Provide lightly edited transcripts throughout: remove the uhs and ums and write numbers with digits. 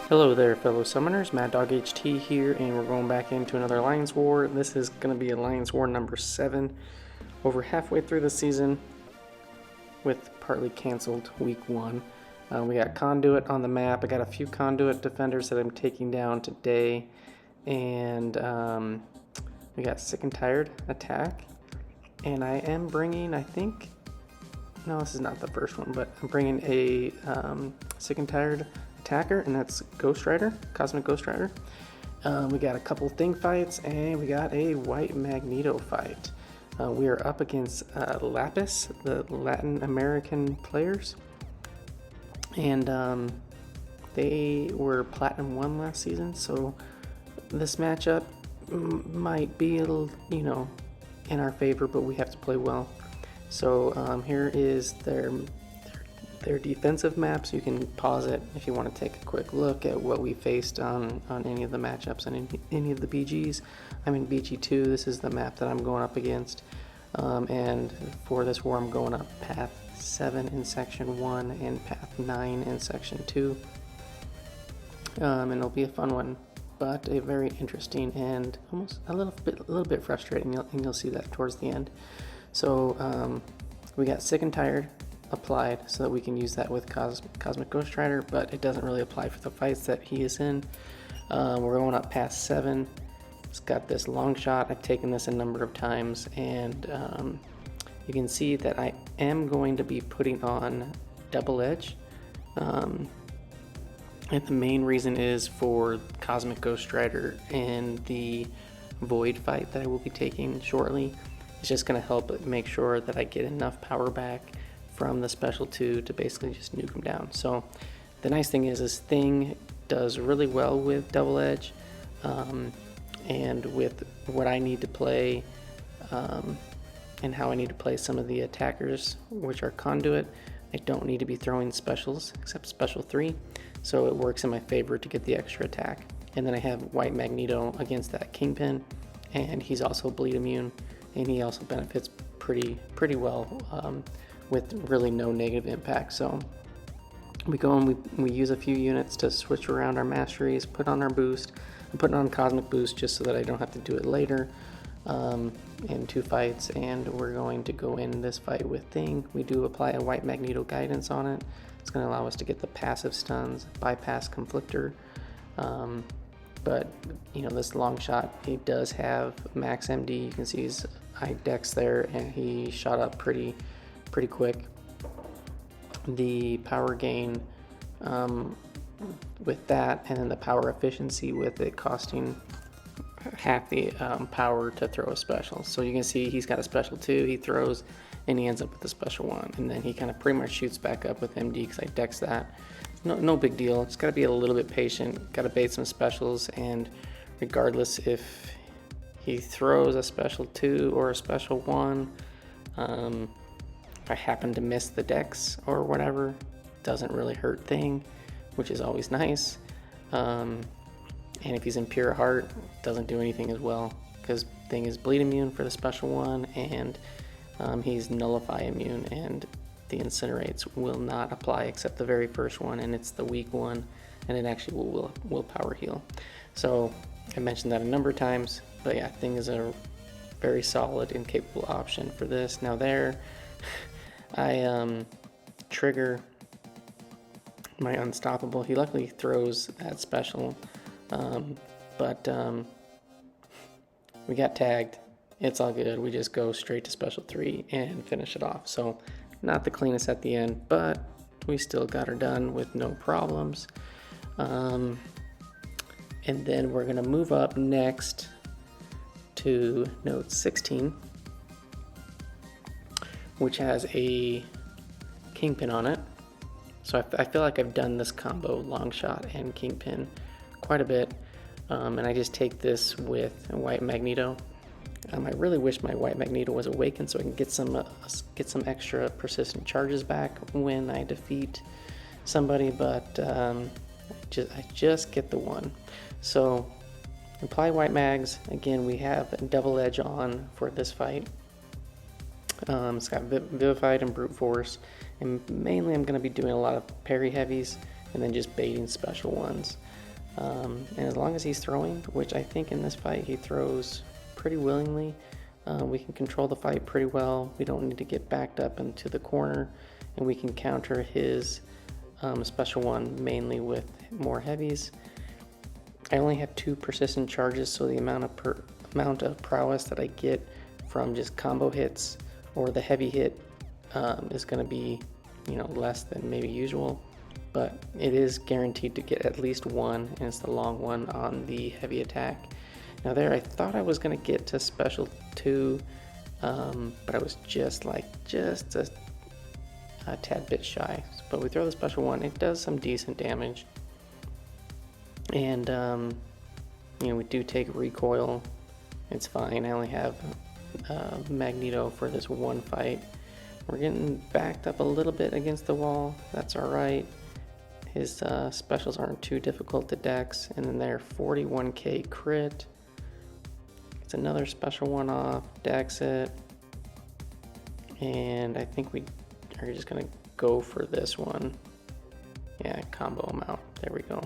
Hello there, fellow summoners. Mad Dog HT here, and we're going back into another Alliance War. This is going to be Alliance War number 7, over halfway through the season, with partly canceled week 1. We got Conduit on the map. I got a few Conduit defenders that I'm taking down today, and we got Sick and Tired attack, and I am bringing, I think, no, this is not the first one, but I'm bringing a Sick and Tired attacker, and that's Ghost Rider, Cosmic Ghost Rider. We got a couple thing fights, and we got a white Magneto fight. We are up against LÆPS, the Latin American players, and they were Platinum 1 last season, so this matchup might be a little, in our favor, but we have to play well. So here is their defensive maps. You can pause it if you want to take a quick look at what we faced on any of the matchups and any of the BGs. I'm in BG2. This is the map that I'm going up against. And for this war, I'm going up path 7 in section 1 and path 9 in section 2. And it'll be a fun one, but a very interesting and almost a little bit frustrating, and you'll see that towards the end. So we got Sick and Tired applied so that we can use that with Cosmic Ghost Rider, but it doesn't really apply for the fights that he is in. We're going up past 7. It's got this Longshot. I've taken this a number of times, and you can see that I am going to be putting on Double Edge. And the main reason is for Cosmic Ghost Rider and the Void fight that I will be taking shortly. It's just going to help make sure that I get enough power back from the Special 2 to basically just nuke him down. So the nice thing is this thing does really well with Double Edge, and with what I need to play and how I need to play some of the attackers, which are Conduit. I don't need to be throwing specials except Special 3, so it works in my favor to get the extra attack. And then I have white Magneto against that Kingpin, and he's also bleed immune, and he also benefits pretty well with really no negative impact. So we go and we use a few units to switch around our masteries, put on our boost. I'm putting on Cosmic Boost just so that I don't have to do it later in 2 fights, and we're going to go in this fight with Thing. We do apply a white Magneto guidance on it. It's going to allow us to get the passive stuns, bypass Conflictor. But this Longshot, he does have max MD. You can see his high dex there, and he shot up pretty quick. The power gain with that, and then the power efficiency with it costing half the power to throw a special. So you can see he's got a Special 2, he throws, and he ends up with a Special 1, and then he kind of pretty much shoots back up with MD because I dex that. No big deal. Just got to be a little bit patient, got to bait some specials, and regardless if he throws a Special 2 or a Special 1, if I happen to miss the dex or whatever, doesn't really hurt Thing, which is always nice. And if he's in Pure Heart, doesn't do anything as well, because Thing is bleed immune for the Special 1, and he's Nullify immune, and the Incinerates will not apply except the very first one, and it's the weak one, and it actually will power heal. So I mentioned that a number of times, but yeah, Thing is a very solid and capable option for this. Now there, I trigger my Unstoppable. He luckily throws that special, but we got tagged. It's all good. We just go straight to Special 3 and finish it off. So not the cleanest at the end, but we still got her done with no problems. And then we're gonna move up next to note 16, which has a Kingpin on it. So I feel like I've done this combo, Longshot and Kingpin, quite a bit, and I just take this with a white Magneto. I really wish my white Magneto was awakened so I can get some extra persistent charges back when I defeat somebody, but I just get the one. So apply white mags. Again, we have Double Edge on for this fight. It's got Vivified and Brute Force, and mainly I'm going to be doing a lot of parry heavies and then just baiting special ones. And as long as he's throwing, which I think in this fight he throws pretty willingly, we can control the fight pretty well. We don't need to get backed up into the corner, and we can counter his special one mainly with more heavies. I only have 2 persistent charges, so the amount of prowess that I get from just combo hits or the heavy hit is going to be, less than maybe usual, but it is guaranteed to get at least 1, and it's the long one on the heavy attack. Now there, I thought I was going to get to special 2, but I was just a tad bit shy. But we throw the special 1, it does some decent damage. And, we do take recoil. It's fine. I only have Magneto for this one fight. We're getting backed up a little bit against the wall. That's alright. His specials aren't too difficult to dex. And then there, 41k crit. It's another special one off. Dex it. And I think we are just going to go for this one. Yeah, combo him out. There we go.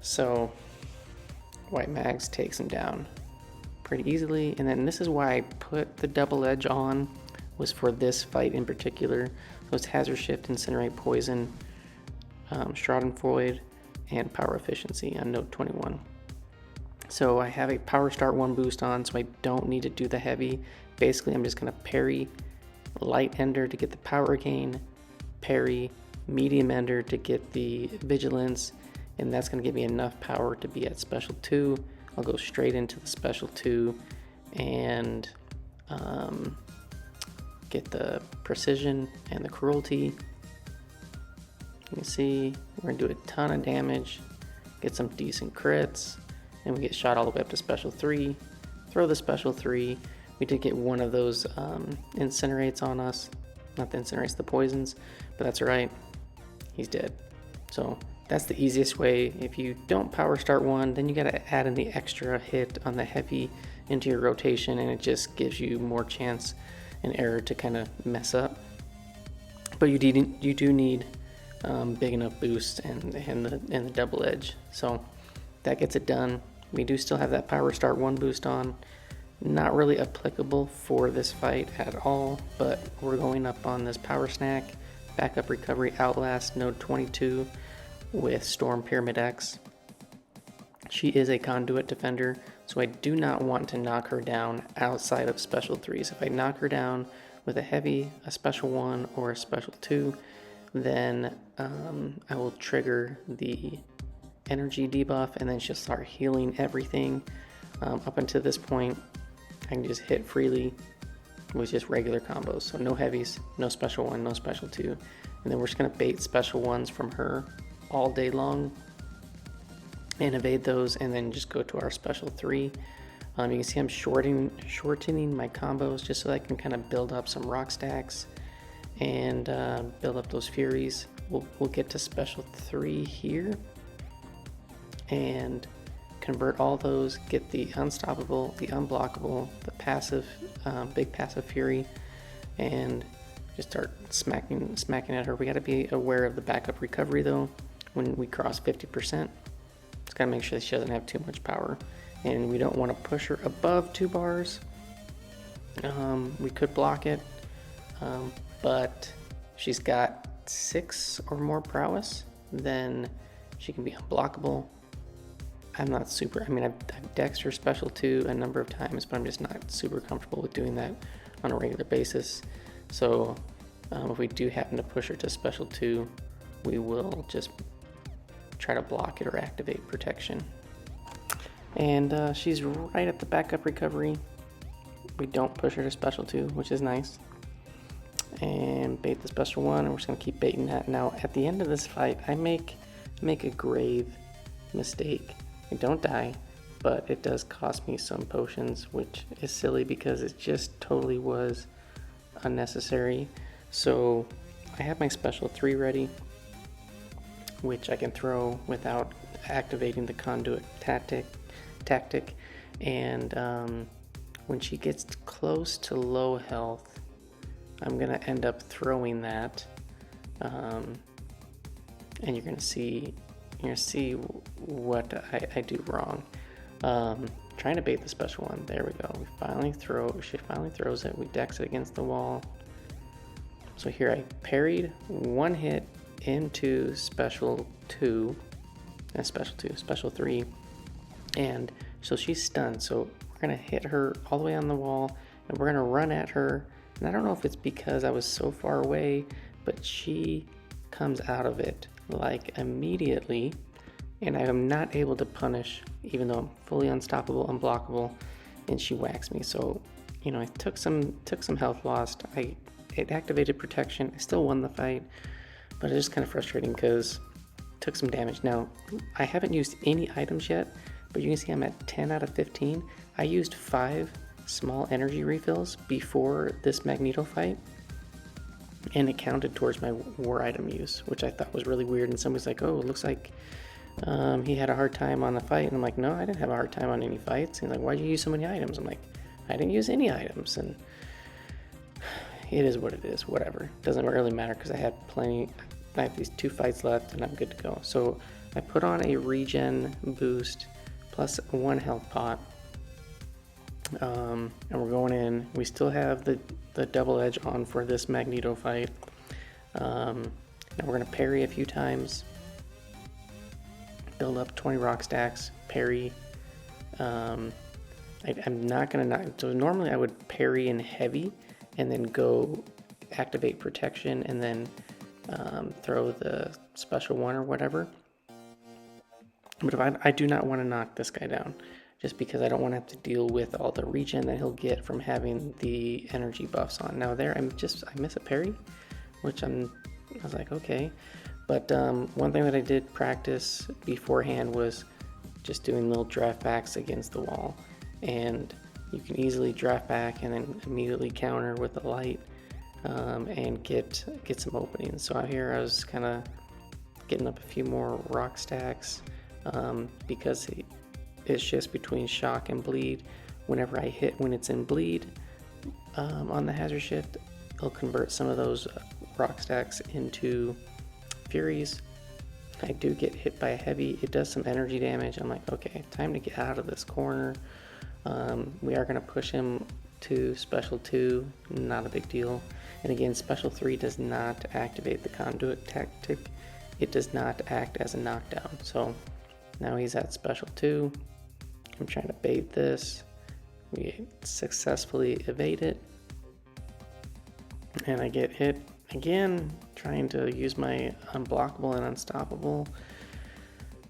So WhMags takes him down pretty easily. And then this is why I put the double edge on, was for this fight in particular. Those hazard shift, incinerate, poison, Schadenfreude, and power efficiency on note 21. So I have a power start 1 boost on, so I don't need to do the heavy. Basically, I'm just going to parry light ender to get the power gain, parry medium ender to get the vigilance, and that's going to give me enough power to be at special 2. I'll go straight into the special 2 and get the precision and the cruelty. You can see we're going to do a ton of damage, get some decent crits, and we get shot all the way up to special 3. Throw the special 3. We did get one of those incinerates on us. Not the incinerates, the poisons, but that's alright. He's dead. So that's the easiest way. If you don't power start 1, then you gotta add in the extra hit on the heavy into your rotation, and it just gives you more chance and error to kind of mess up. But you do need big enough boost and the double edge. So that gets it done. We do still have that power start 1 boost on. Not really applicable for this fight at all, but we're going up on this power snack, backup recovery, Outlast, node 22 with Storm Pyramid X. She is a Conduit defender, so I do not want to knock her down outside of special 3s. If I knock her down with a heavy, a special 1, or a special 2, then I will trigger the energy debuff, and then she'll start healing everything. Up until this point, I can just hit freely with just regular combos. So no heavies, no special 1, no special 2. And then we're just going to bait special 1s from her all day long and evade those, and then just go to our special 3. You can see I'm shortening my combos just so I can kind of build up some rock stacks and build up those furies. We'll get to special 3 here and convert all those, get the unstoppable, the unblockable, the passive, big passive fury, and just start smacking at her. We got to be aware of the backup recovery though. When we cross 50%, just got to make sure that she doesn't have too much power, and we don't want to push her above 2 bars. We could block it, but she's got 6 or more prowess, then she can be unblockable. I'm not super, I've dexed her special 2 a number of times, but I'm just not super comfortable with doing that on a regular basis. So if we do happen to push her to special 2, we will just try to block it or activate protection. And she's right at the backup recovery. We don't push her to special 2, which is nice. And bait the special 1, and we're just going to keep baiting that. Now at the end of this fight, I make a grave mistake. I don't die, but it does cost me some potions, which is silly because it just totally was unnecessary. So I have my special 3 ready, which I can throw without activating the Conduit tactic. And when she gets close to low health, I'm gonna end up throwing that and you're gonna see what I do wrong. Trying to bait the special one. There we go. She finally throws it. We dex it against the wall. So here I parried one hit into special 2, special 3, and so she's stunned. So we're gonna hit her all the way on the wall, and we're gonna run at her. And I don't know if it's because I was so far away, but she comes out of it like immediately, and I am not able to punish, even though I'm fully unstoppable, unblockable, and she whacks me. So, you know, I took some health lost. It activated protection. I still won the fight, but it's just kind of frustrating because it took some damage. Now, I haven't used any items yet, but you can see I'm at 10 out of 15. I used 5 small energy refills before this Magneto fight, and it counted towards my war item use, which I thought was really weird. And somebody's like, oh, it looks like he had a hard time on the fight. And I'm like, no, I didn't have a hard time on any fights. And he's like, why'd you use so many items? I'm like, I didn't use any items. And it is what it is, whatever. Doesn't really matter because I have these 2 fights left and I'm good to go. So I put on a regen boost plus 1 health pot. And we're going in. We still have the double edge on for this Magneto fight. Now we're going to parry a few times. Build up 20 rock stacks, parry. I'm not going to knock. So normally I would parry in heavy and then go activate protection and then throw the special one or whatever. But if I do not want to knock this guy down, just because I don't want to have to deal with all the regen that he'll get from having the energy buffs on. Now there, I miss a parry, which I was like, okay. But one thing that I did practice beforehand was just doing little draft backs against the wall. And you can easily draft back and then immediately counter with the light and get some openings. So out here I was kind of getting up a few more rock stacks because it's just between shock and bleed. Whenever I hit when it's in bleed on the hazard shift, it'll convert some of those rock stacks into furies. I do get hit by a heavy. It does some energy damage. I'm like, okay, time to get out of this corner. We are going to push him to special 2, not a big deal. And again, special 3 does not activate the Conduit tactic. It does not act as a knockdown. So now he's at special 2. I'm trying to bait this. We successfully evade it. And I get hit again, trying to use my unblockable and unstoppable.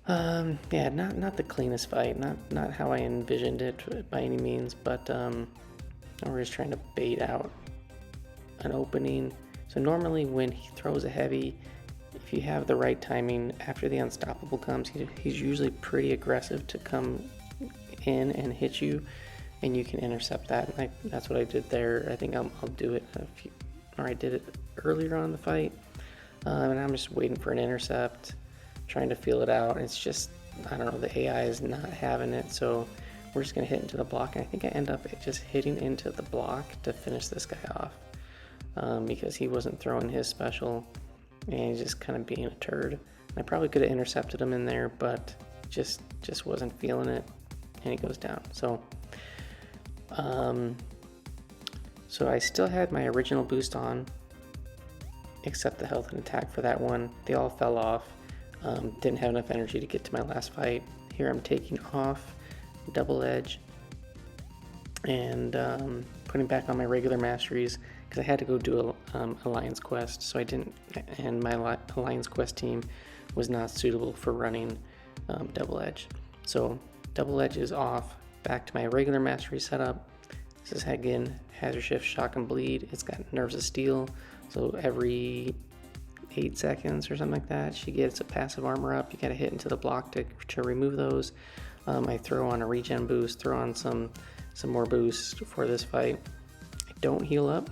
Yeah, not the cleanest fight, not how I envisioned it by any means, but we're just trying to bait out an opening. So normally when he throws a heavy, if you have the right timing after the unstoppable comes, he's usually pretty aggressive to come in and hit you, and you can intercept that. And that's what I did there. I think I'll do it I did it earlier on in the fight, and I'm just waiting for an intercept, trying to feel it out. It's just, I don't know, the AI is not having it, so we're just gonna hit into the block, and I think I end up just hitting into the block to finish this guy off, because he wasn't throwing his special, and he's just kind of being a turd. I probably could have intercepted him in there, but just wasn't feeling it, and he goes down. So I still had my original boost on, except the health and attack for that one. They all fell off. Didn't have enough energy to get to my last fight. Here I'm taking off double edge and putting back on my regular masteries because I had to go do a Alliance quest, so I didn't, and my Alliance quest team was not suitable for running double edge. So double edge is off, back to my regular mastery setup. This is again hazard shift, shock and bleed. It's got nerves of steel, so every 8 seconds or something like that she gets a passive armor up. You gotta hit into the block to remove those. I throw on a regen boost, throw on some more boost for this fight. I don't heal up.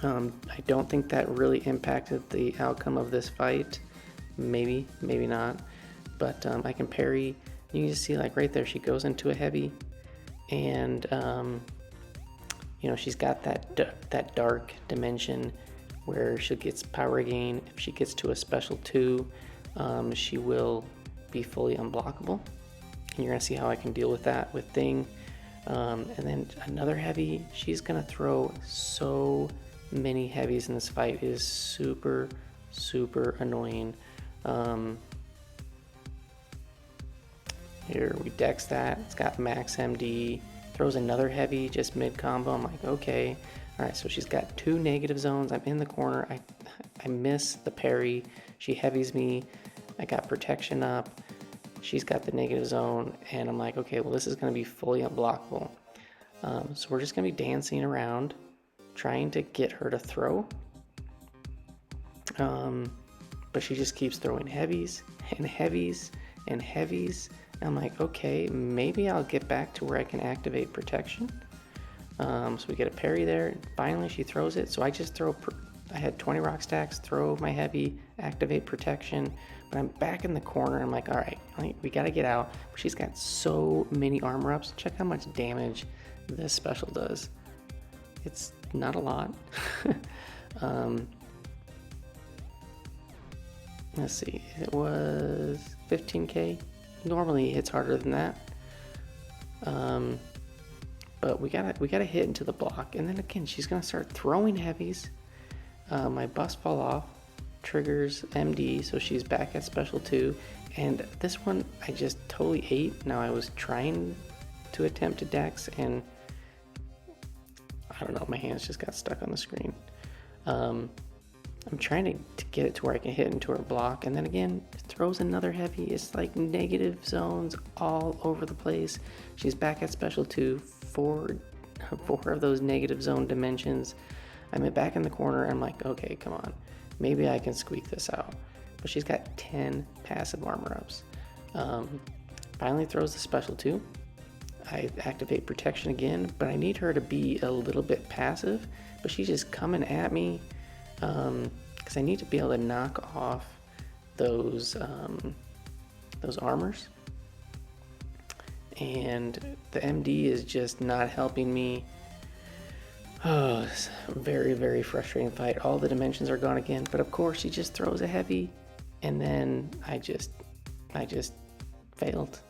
I don't think that really impacted the outcome of this fight. Maybe not, but I can parry. You can just see, like right there, she goes into a heavy, and you know, she's got that dark dimension where she gets power gain. If she gets to a special 2, she will be fully unblockable. And you're gonna see how I can deal with that with Thing. And then another heavy. She's gonna throw so many heavies in this fight. It is super annoying. Here we dex that. It's got max MD. Throws another heavy just mid combo. I'm like, okay. All right, so she's got 2 negative zones. I'm in the corner. I miss the parry. She heavies me. I got protection up. She's got the negative zone, and I'm like, okay, well, this is going to be fully unblockable. So we're just going to be dancing around, trying to get her to throw. But she just keeps throwing heavies and heavies and heavies. I'm like, okay, maybe I'll get back to where I can activate protection. So we get a parry there. Finally, she throws it. So I just throw, I had 20 rock stacks, throw my heavy, activate protection. But I'm back in the corner. I'm like, all right, we got to get out. She's got so many armor ups. Check how much damage this special does. It's not a lot. Let's see, it was 15k. Normally it's harder than that, but we gotta hit into the block, and then again she's gonna start throwing heavies. My bust fall off, triggers MD, so she's back at special 2, and this one I just totally ate. Now I was trying to attempt to dex, and I don't know, my hands just got stuck on the screen. I'm trying to get it to where I can hit into her block, and then again, throws another heavy. It's like negative zones all over the place. She's back at special 2, 4 of those negative zone dimensions. I'm back in the corner. I'm like, okay, come on. Maybe I can squeak this out. But she's got 10 passive armor ups. Finally throws the special 2. I activate protection again, but I need her to be a little bit passive, but she's just coming at me. Because I need to be able to knock off those armors, and the MD is just not helping me. Oh, it's a very frustrating fight. All the dimensions are gone again, but of course she just throws a heavy, and then I just failed.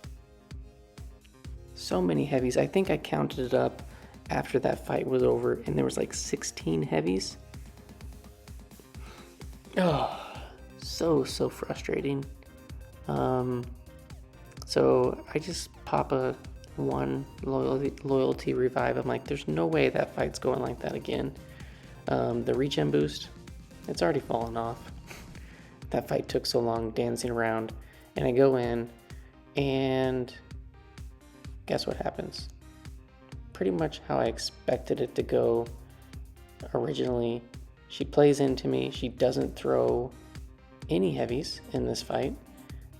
So many heavies. I think I counted it up after that fight was over, and there was like 16 heavies. Oh, so frustrating. So I just pop a 1 loyalty revive. I'm like, there's no way that fight's going like that again. The regen boost, it's already fallen off. That fight took so long dancing around, and I go in, and guess what happens? Pretty much how I expected it to go originally. She plays into me. She doesn't throw any heavies in this fight.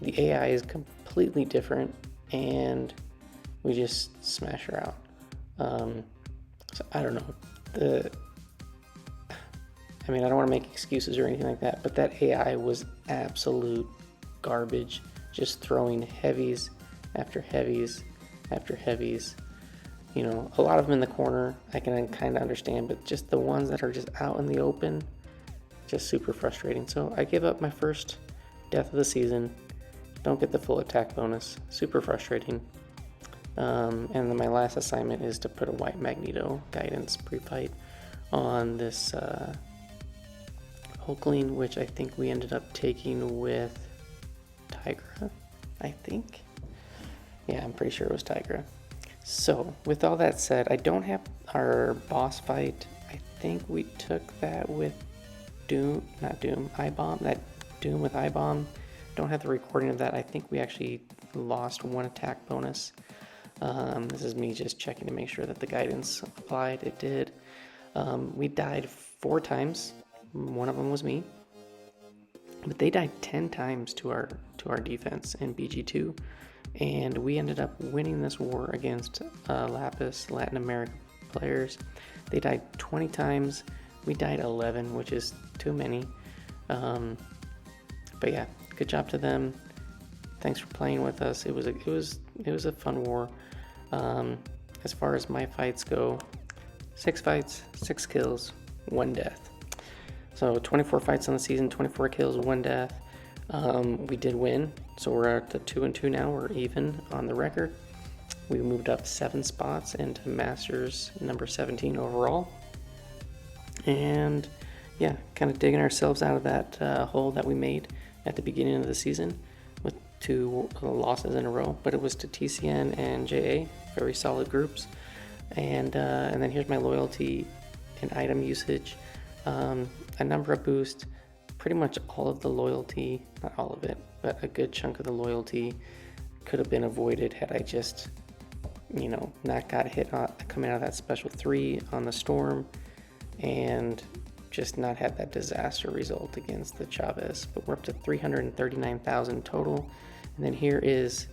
The AI is completely different, and we just smash her out. So I don't know. I don't want to make excuses or anything like that, but that AI was absolute garbage. Just throwing heavies after heavies after heavies. You know, a lot of them in the corner, I can kind of understand, but just the ones that are just out in the open, just super frustrating. So I give up my first death of the season. Don't get the full attack bonus. Super frustrating. And then my last assignment is to put a white Magneto guidance pre-fight on this Hulkling, which I think we ended up taking with Tigra, I think. Yeah, I'm pretty sure it was Tigra. So, with all that said, I don't have our boss fight. I think we took that with I-Bomb, that Doom with I-Bomb. Don't have the recording of that. I think we actually lost 1 attack bonus. This is me just checking to make sure that the guidance applied. It did. We died 4 times. 1 of them was me. But they died 10 times to our defense in BG2. And we ended up winning this war against LÆPS, Latin American players. They died 20 times. We died 11, which is too many. But yeah, good job to them. Thanks for playing with us. It was a fun war. As far as my fights go, 6 fights, 6 kills, 1 death. So 24 fights on the season, 24 kills, 1 death. We did win, so we're at the 2-2 now. We're even on the record. We moved up 7 spots into Masters number 17 overall. And yeah, kind of digging ourselves out of that hole that we made at the beginning of the season with 2 losses in a row. But it was to TCN and JA, very solid groups. And then here's my loyalty and item usage. A number of boosts, pretty much all of the loyalty, not all of it, but a good chunk of the loyalty could have been avoided had I just, not got hit coming out of that special 3 on the Storm and just not had that disaster result against the Chavez. But we're up to 339,000 total. And then here is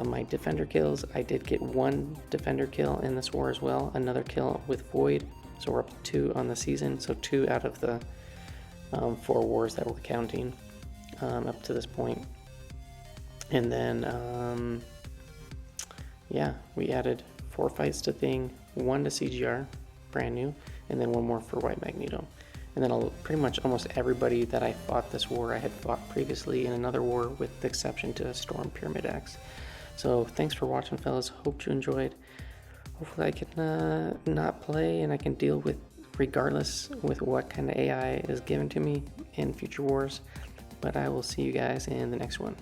my defender kills. I did get 1 defender kill in this war as well, another kill with Void. So we're up to 2 on the season, so 2 out of the 4 wars that we're counting up to this point. And then, yeah, we added 4 fights to Thing, 1 to CGR, brand new, and then 1 more for White Magneto. And then pretty much almost everybody that I fought this war I had fought previously in another war, with the exception to Storm Pyramid X. So thanks for watching, fellas. Hope you enjoyed. Hopefully I can not play and I can deal with regardless with what kind of AI is given to me in future wars. But I will see you guys in the next one.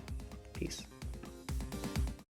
Peace.